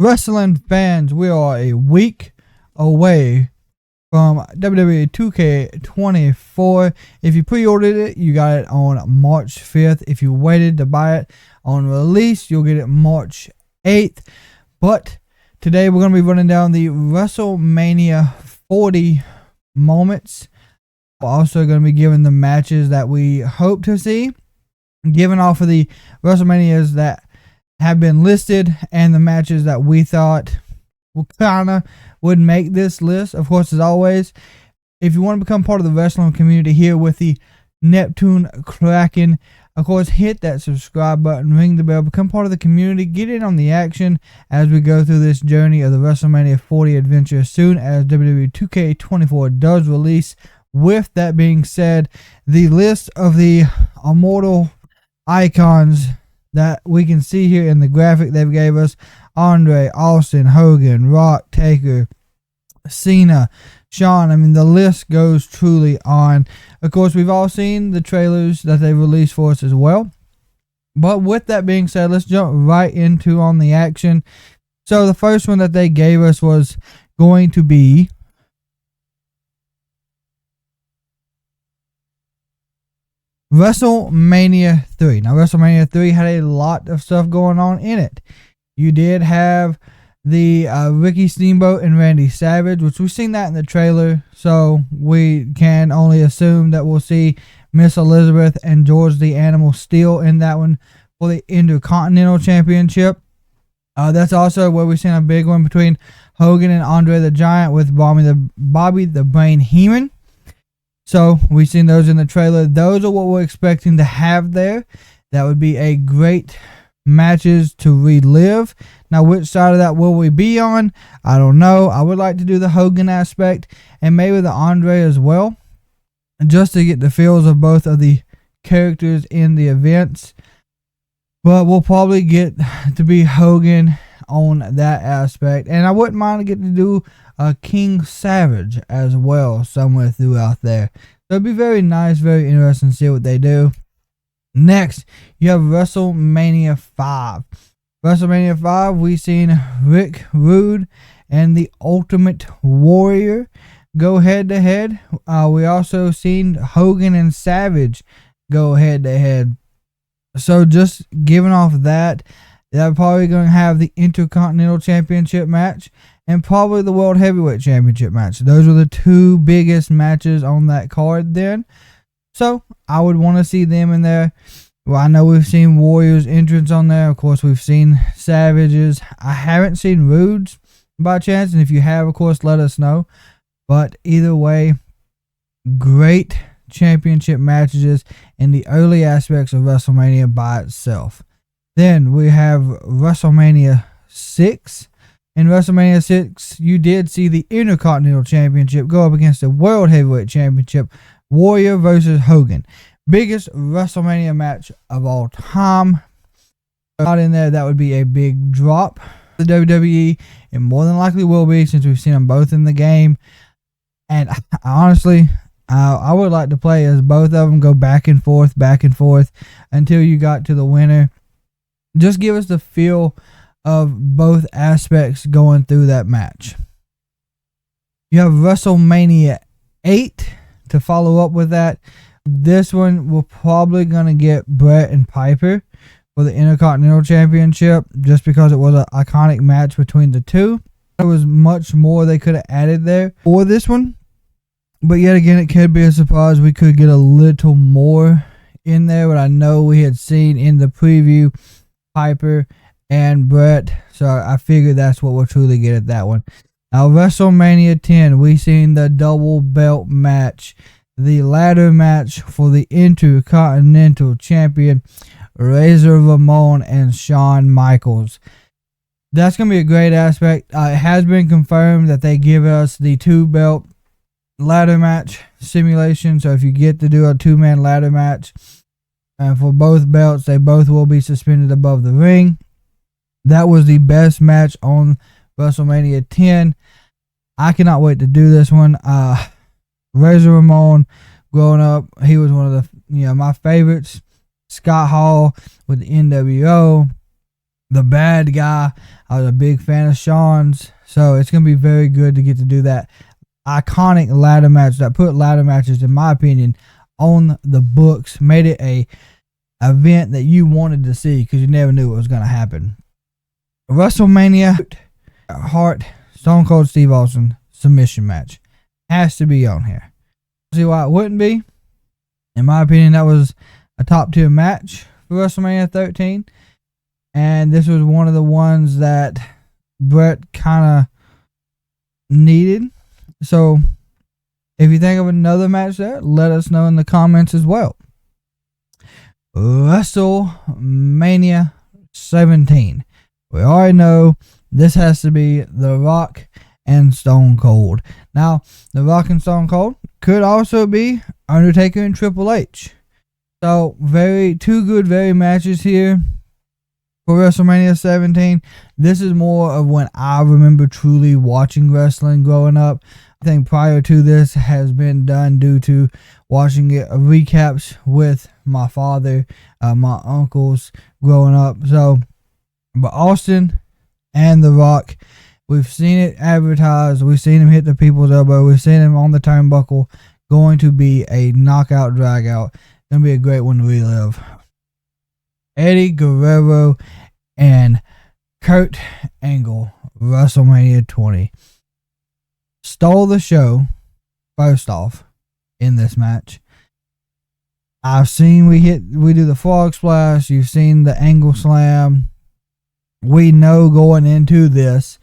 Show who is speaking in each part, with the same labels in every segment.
Speaker 1: Wrestling fans, we are a week away from WWE 2K24. If you pre-ordered it, you got it on March 5th. If you waited to buy it on release, you'll get it March 8th. But today we're going to be running down the WrestleMania 40 moments. We're also going to be giving the matches that we hope to see, giving off of the WrestleManias that have been listed and the matches that we thought would make this list. Of course, as always, if you want to become part of the wrestling community here with the Neptune Kraken, of course, hit that subscribe button, ring the bell, become part of the community, get in on the action as we go through this journey of the WrestleMania 40 adventure as soon as WWE 2K24 does release. With that being said, the list of the immortal icons that we can see here in the graphic they gave us: Andre, Austin, Hogan, Rock, Taker, Cena, Shawn. I mean, the list goes truly on. Of course, we've all seen the trailers that they released for us as well. But with that being said, let's jump right into on the action. So the first one that they gave us was going to be WrestleMania 3. Now, WrestleMania 3 had a lot of stuff going on in it. You did have the Ricky Steamboat and Randy Savage, which we've seen that in the trailer, so we can only assume that we'll see Miss Elizabeth and George the Animal Steel in that one for the Intercontinental Championship. That's also where we've seen a big one between Hogan and Andre the Giant with Bobby the Brain Heenan. So we've seen those in the trailer. Those are what we're expecting to have there. That would be a great matches to relive. Now, which side of that will we be on? I don't know. I would like to do the Hogan aspect and maybe the Andre as well, just to get the feels of both of the characters in the events. But we'll probably get to be Hogan on that aspect. And I wouldn't mind getting to do King Savage as well somewhere throughout there. So it'd be very nice, very interesting to see what they do. Next, you have WrestleMania 5. WrestleMania 5, we've seen Rick Rude and the Ultimate Warrior go head to head. We also seen Hogan and Savage go head to head. So just giving off that, they're probably going to have the Intercontinental Championship match and probably the World Heavyweight Championship match. Those are the two biggest matches on that card then. So I would want to see them in there. Well, I know we've seen Warriors entrance on there. Of course, we've seen Savages. I haven't seen Rude's by chance, and if you have, of course, let us know. But either way, great championship matches in the early aspects of WrestleMania by itself. Then we have WrestleMania 6. In WrestleMania 6, you did see the Intercontinental Championship go up against the World Heavyweight Championship, Warrior versus Hogan. Biggest WrestleMania match of all time. Not in there, that would be a big drop. The WWE, and more than likely will be, since we've seen them both in the game. And honestly, I would like to play as both of them, go back and forth until you got to the winner. Just give us the feel of both aspects going through that match. You have WrestleMania 8 to follow up with that. This one, we're probably going to get Bret and Piper for the Intercontinental Championship, just because it was an iconic match between the two. There was much more they could have added there for this one. But yet again, it could be a surprise. We could get a little more in there, but I know we had seen in the preview Piper and Bret, so I figured that's what we'll truly get at that one. Now, WrestleMania 10, we seen the double belt match, the ladder match for the Intercontinental Champion, Razor Ramon and Shawn Michaels. That's going to be a great aspect. It has been confirmed that they give us the 2-belt ladder match simulation, so if you get to do a 2-man ladder match for both belts, they both will be suspended above the ring. That was the best match on WrestleMania 10. I cannot wait to do this one. Razor Ramon, growing up, he was one of the my favorites. Scott Hall with the NWO. the bad guy. I was a big fan of Shawn's, so it's going to be very good to get to do that iconic ladder match that put ladder matches, in my opinion, on the books, made it a event that you wanted to see because you never knew what was going to happen. WrestleMania Hart Stone Cold Steve Austin submission match has to be on here. See why it wouldn't be? In my opinion, that was a top tier match for WrestleMania 13, and this was one of the ones that Brett kind of needed. So if you think of another match there, let us know in the comments as well. WrestleMania 17. We already know this has to be The Rock and Stone Cold. Now, The Rock and Stone Cold could also be Undertaker and Triple H. So, two good matches here for WrestleMania 17. This is more of when I remember truly watching wrestling growing up. I think prior to this has been done due to watching it recaps with my father, my uncles growing up. So, but Austin and The Rock, we've seen it advertised. We've seen him hit the people's elbow. We've seen him on the turnbuckle. Going to be a knockout drag out. Going to be a great one to relive. Eddie Guerrero and Kurt Angle, WrestleMania 20. Stole the show, first off, in this match. I've seen we do the frog splash. You've seen the angle slam. We know going into this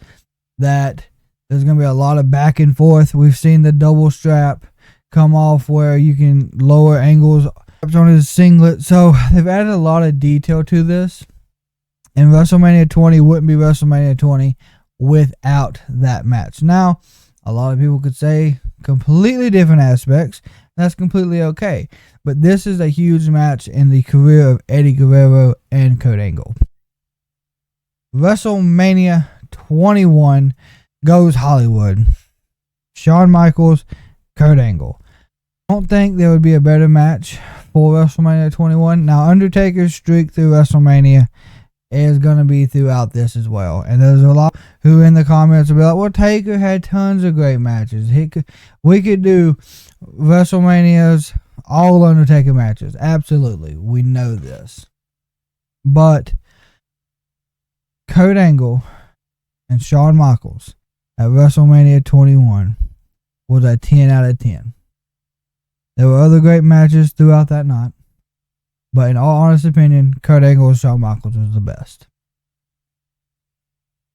Speaker 1: that there's going to be a lot of back and forth. We've seen the double strap come off where you can lower Angle's on his singlet. So they've added a lot of detail to this. And WrestleMania 20 wouldn't be WrestleMania 20 without that match. Now, a lot of people could say completely different aspects. That's completely okay. But this is a huge match in the career of Eddie Guerrero and Kurt Angle. WrestleMania 21 goes Hollywood. Shawn Michaels, Kurt Angle. I don't think there would be a better match for WrestleMania 21. Now, Undertaker's streak through WrestleMania is going to be throughout this as well. And there's a lot who in the comments will be like, well, Taker had tons of great matches. We could do WrestleMania's all Undertaker matches. Absolutely. We know this. But Kurt Angle and Shawn Michaels at WrestleMania 21 was a 10 out of 10. There were other great matches throughout that night. But in all honest opinion, Kurt Angle and Shawn Michaels was the best.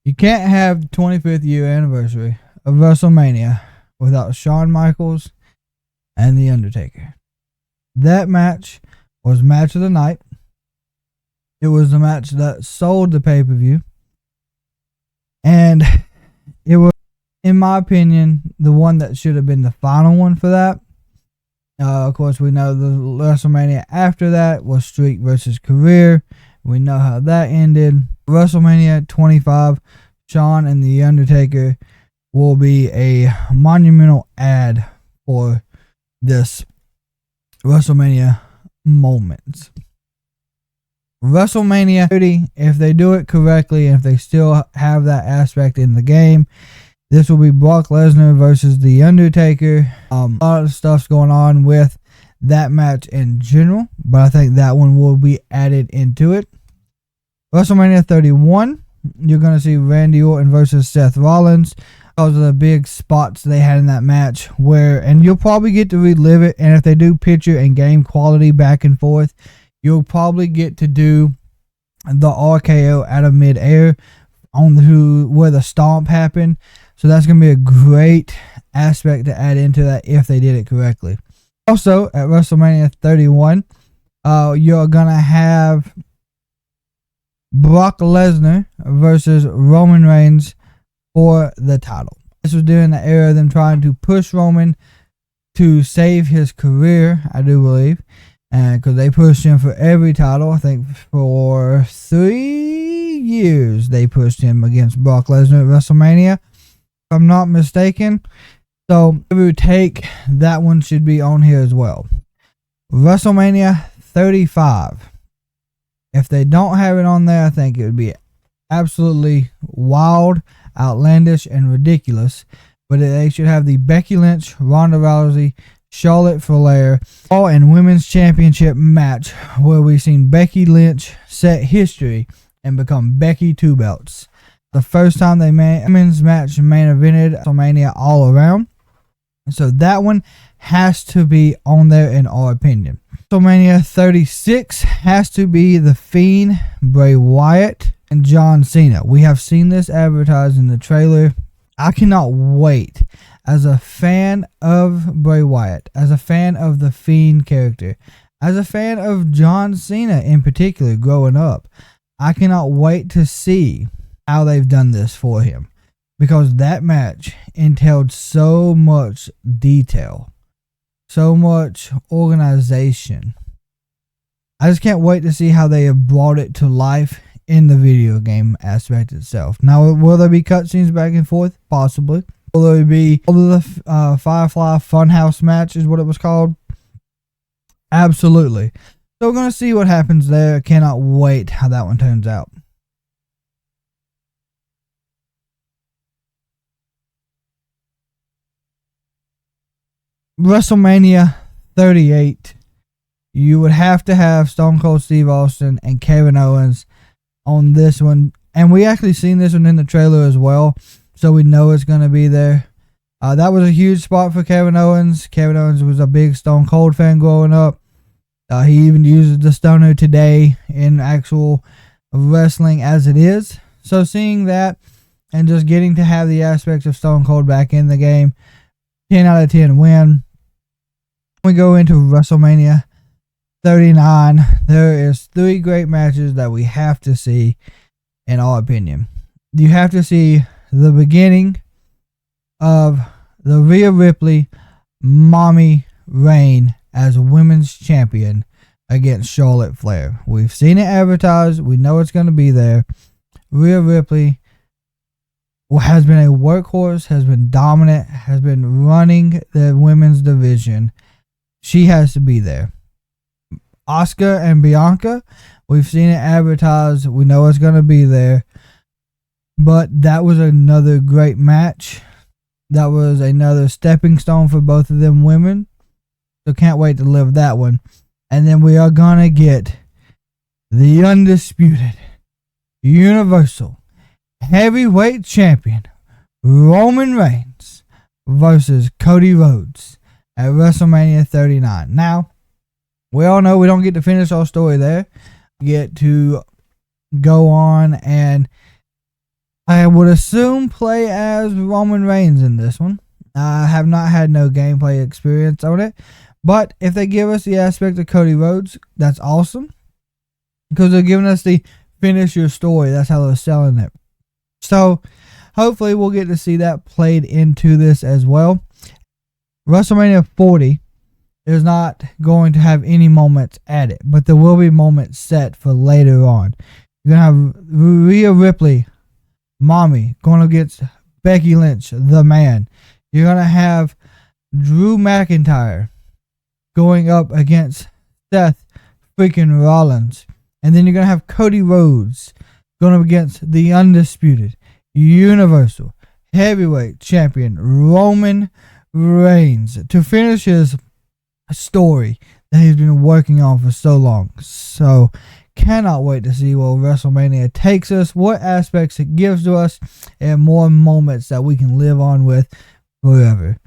Speaker 1: You can't have the 25th year anniversary of WrestleMania without Shawn Michaels and The Undertaker. That match was match of the night. It was the match that sold the pay-per-view. And it was, in my opinion, the one that should have been the final one for that. Of course, we know the WrestleMania after that was Streak versus Career. We know how that ended. WrestleMania 25, Shawn and The Undertaker will be a monumental ad for this WrestleMania Moments. WrestleMania 30, if they do it correctly and if they still have that aspect in the game, this will be Brock Lesnar versus The Undertaker. A lot of stuff's going on with that match in general, but I think that one will be added into it. WrestleMania 31, you're going to see Randy Orton versus Seth Rollins. Those are the big spots they had in that match and you'll probably get to relive it, and if they do picture and game quality back and forth, you'll probably get to do the RKO out of midair where the stomp happened. So that's going to be a great aspect to add into that if they did it correctly. Also, at WrestleMania 31, you're going to have Brock Lesnar versus Roman Reigns for the title. This was during the era of them trying to push Roman to save his career, I do believe. Because they pushed him for every title. I think for 3 years they pushed him against Brock Lesnar at WrestleMania, if I'm not mistaken. So if we would take that one, should be on here as well. WrestleMania 35. If they don't have it on there, I think it would be absolutely wild, outlandish, and ridiculous. But they should have the Becky Lynch, Ronda Rousey, Charlotte Flair All and Women's Championship match, where we've seen Becky Lynch set history and become Becky Two Belts. The first time they women's match main evented WrestleMania all around. So that one has to be on there in our opinion. WrestleMania 36 has to be The Fiend, Bray Wyatt, and John Cena. We have seen this advertised in the trailer. I cannot wait. As a fan of Bray Wyatt, as a fan of the Fiend character, as a fan of John Cena in particular growing up, I cannot wait to see how they've done this for him, because that match entailed so much detail, so much organization. I just can't wait to see how they have brought it to life in the video game aspect itself. Now, will there be cutscenes back and forth? Possibly. Will there be the Firefly Funhouse match is what it was called? Absolutely. So we're going to see what happens there. I cannot wait how that one turns out. WrestleMania 38. You would have to have Stone Cold Steve Austin and Kevin Owens on this one. And we actually seen this one in the trailer as well, so we know it's going to be there. That was a huge spot for Kevin Owens. Kevin Owens was a big Stone Cold fan growing up. He even uses the Stoner today in actual wrestling as it is. So seeing that and just getting to have the aspects of Stone Cold back in the game, 10 out of 10 win. We go into WrestleMania 39. There is 3 great matches that we have to see, in our opinion. You have to see the beginning of the Rhea Ripley mommy reign as women's champion against Charlotte Flair. We've seen it advertised. We know it's going to be there. Rhea Ripley has been a workhorse, has been dominant, has been running the women's division. She has to be there. Asuka and Bianca, we've seen it advertised. We know it's going to be there. But that was another great match. That was another stepping stone for both of them women. So can't wait to live that one. And then we are going to get the undisputed Universal Heavyweight Champion Roman Reigns versus Cody Rhodes at WrestleMania 39. Now, we all know we don't get to finish our story there. We get to go on and I would assume play as Roman Reigns in this one. I have not had no gameplay experience on it. But if they give us the aspect of Cody Rhodes, that's awesome. Because they're giving us the finish your story. That's how they're selling it. So, hopefully we'll get to see that played into this as well. WrestleMania 40 is not going to have any moments at it. But there will be moments set for later on. You're going to have Rhea Ripley, mommy, going against Becky Lynch, the man. You're going to have Drew McIntyre going up against Seth freaking Rollins. And then you're going to have Cody Rhodes going up against the undisputed Universal Heavyweight Champion Roman Reigns to finish his story that he's been working on for so long. So, cannot wait to see where WrestleMania takes us, what aspects it gives to us, and more moments that we can live on with forever.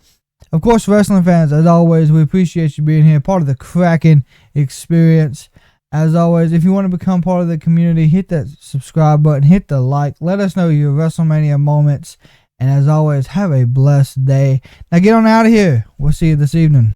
Speaker 1: Of course, wrestling fans, as always, we appreciate you being here, part of the Kraken experience. As always, if you want to become part of the community, hit that subscribe button, hit the like, let us know your WrestleMania moments, and as always, have a blessed day. Now get on out of here. We'll see you this evening.